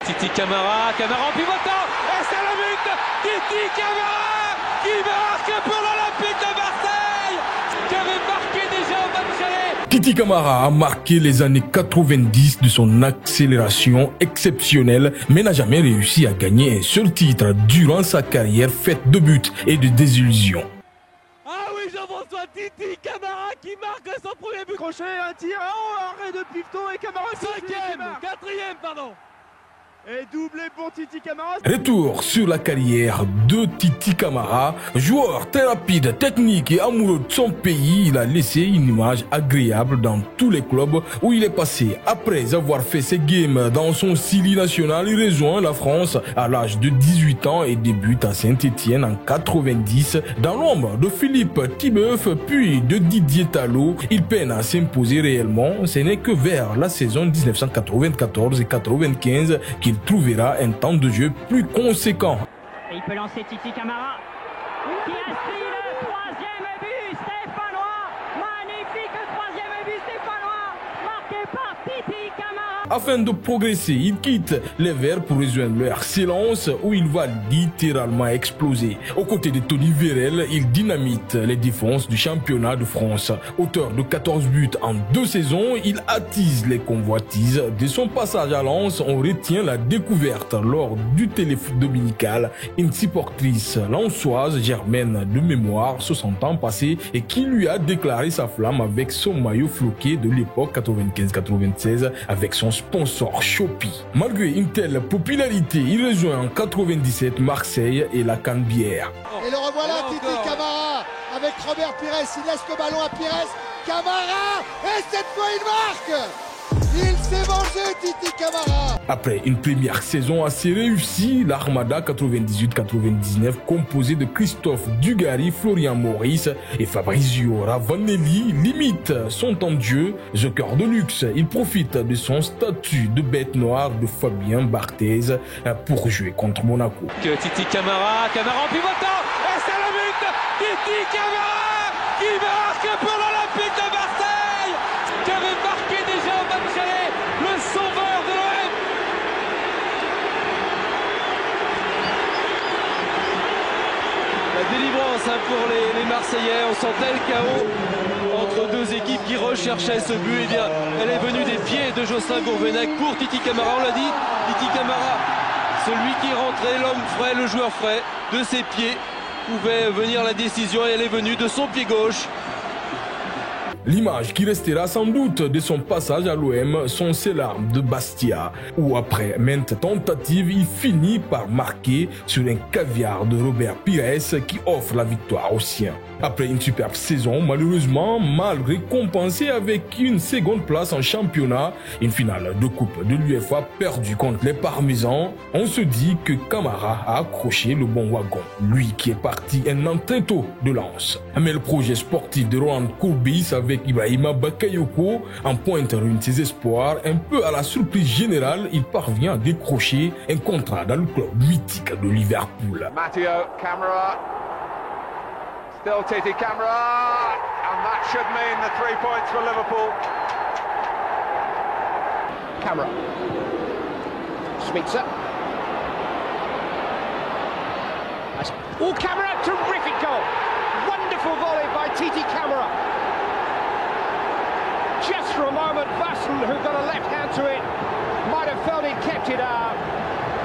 Titi Camara, Camara en pivotant, et c'est le but. Titi Camara qui marque pour l'Olympique de Marseille, qui avait marqué déjà au match aller. Titi Camara a marqué les années 90 de son accélération exceptionnelle, mais n'a jamais réussi à gagner un seul titre durant sa carrière faite de buts et de désillusions. Ah oui, Jean-François, Titi Camara qui marque son premier but. Crochet, un tir, arrêt de Pifton et Camara. Quatrième, pardon. Et doublé pour Titi Camara. Retour sur la carrière de Titi Camara. Joueur très rapide, technique et amoureux de son pays, il a laissé une image agréable dans tous les clubs où il est passé. Après avoir fait ses games dans son Sili national, il rejoint la France à l'âge de 18 ans et débute à Saint-Etienne en 90. Dans l'ombre de Philippe Tibeuf puis de Didier Talot, il peine à s'imposer réellement. Ce n'est que vers la saison 1994 et 95 qu'il trouvera un temps de jeu plus conséquent. Et il peut lancer Titi Camara, qui inscrit le troisième but stéphanois. Magnifique troisième but stéphanois, marqué par Titi Camara. Afin de progresser, il quitte les Verts pour rejoindre le RC Lens où il va littéralement exploser. Aux côtés de Tony Vérel, il dynamite les défenses du championnat de France. Auteur de 14 buts en 2 saisons, il attise les convoitises. De son passage à Lens, on retient la découverte lors du téléfoot dominical. Une supportrice lensoise, Germaine de mémoire, 60 ans passés, et qui lui a déclaré sa flamme avec son maillot floqué de l'époque 95-96 avec son sponsor Shopee. Malgré une telle popularité, il rejoint en 97 Marseille et la Canebière. Et le revoilà, Titi Camara avec Robert Pires. Il laisse le ballon à Pires. Camara, et cette fois il marque. Il s'est vengé, Titi Camara. Après une première saison assez réussie, l'Armada 98-99, composée de Christophe Dugarry, Florian Maurice et Fabrizio Ravanelli, limite son temps de jeu. Joker de luxe, il profite de son statut de bête noire de Fabien Barthez pour jouer contre Monaco. Titi Camara, Camara en pivotant, et c'est le but. Titi Camara qui marque pour l'Olympique de Marseille, qui avait marqué déjà au match aller, le sauveur de l'OM. La délivrance pour les Marseillais, on sentait le chaos entre deux équipes qui recherchaient ce but. Eh bien, elle est venue des pieds de Jocelyn Gourvenec pour Titi Camara, on l'a dit. Titi Camara, celui qui rentrait, l'homme frais, le joueur frais, de ses pieds pouvait venir la décision et elle est venue de son pied gauche. L'image qui restera sans doute de son passage à l'OM sont ses larmes de Bastia, où après maintes tentatives, il finit par marquer sur un caviar de Robert Pires qui offre la victoire aux siens. Après une superbe saison, malheureusement mal récompensée avec une seconde place en championnat, une finale de coupe de l'UEFA perdue contre les Parmesans, on se dit que Camara a accroché le bon wagon, lui qui est parti un an très tôt de Lens. Mais le projet sportif de Roland Courbis avec Ibrahima Bakayoko en pointe ruine ses espoirs. Un peu à la surprise générale, il parvient à décrocher un contrat dans le club mythique de Liverpool. Matteo Camara, still Titi Camara, and that should mean the 3 points for Liverpool. Camara, Schmitzer. Oh, Camara, terrific goal! Wonderful volley by Titi Camara. Just for a moment, Vassen, who got a left hand to it, might have felt it kept it out.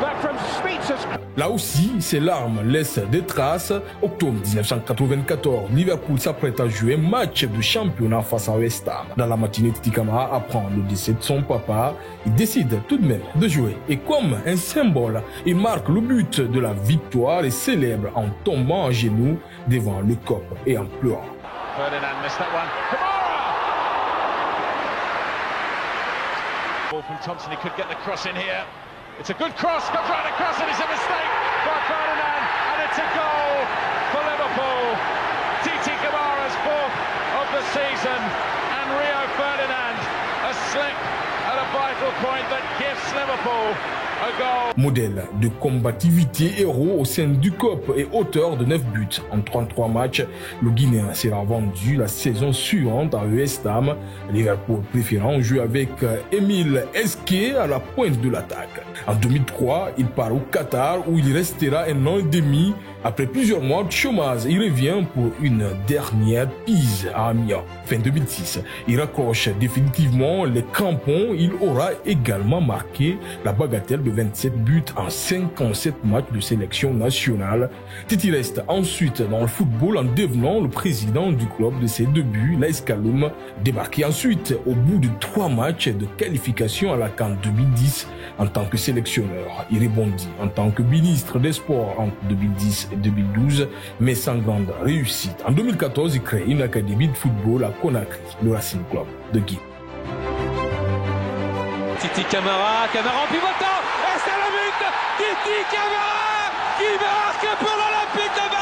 But from Schmitzer's... Là aussi, ses larmes laissent des traces. Octobre 1994, Liverpool s'apprête à jouer un match de championnat face à West Ham. Dans la matinée, Titi Camara apprend le décès de son papa. Il décide tout de même de jouer. Et comme un symbole, il marque le but de la victoire et célèbre en tombant à genoux devant le cop et en pleurant. Ferdinand missed that one. Ball from Thompson, he could get the cross in here. It's a good cross, comes right across and it's a mistake by Ferdinand and it's a goal for Liverpool. Titi Camara's 4th of the season and Rio Ferdinand a slip at a vital point that gives Liverpool a goal. Modèle de combativité, héros au sein du COP et auteur de 9 buts en 33 matchs, le Guinéen sera vendu la saison suivante à West Ham. Liverpool préférant jouer avec Émile Esquet à la pointe de l'attaque. En 2003, il part au Qatar où il restera un an et demi. Après plusieurs mois de chômage, il revient pour une dernière pise à Amiens. Fin 2006, il raccroche définitivement les crampons. Il aura également marqué la bagatelle de 27 buts en 57 matchs de sélection nationale. Titi reste ensuite dans le football en devenant le président du club de ses débuts, l'AS Kaloum, débarqué ensuite au bout de 3 matchs de qualification à la CAN 2010 en tant que sélectionneur. Il rebondit en tant que ministre des Sports entre 2010 et 2012, mais sans grande réussite. En 2014, il crée une académie de football à Conakry, le Racing Club de Guinée. Titi Camara en pivotant, et c'est le but, Titi Camara qui marque pour l'Olympique de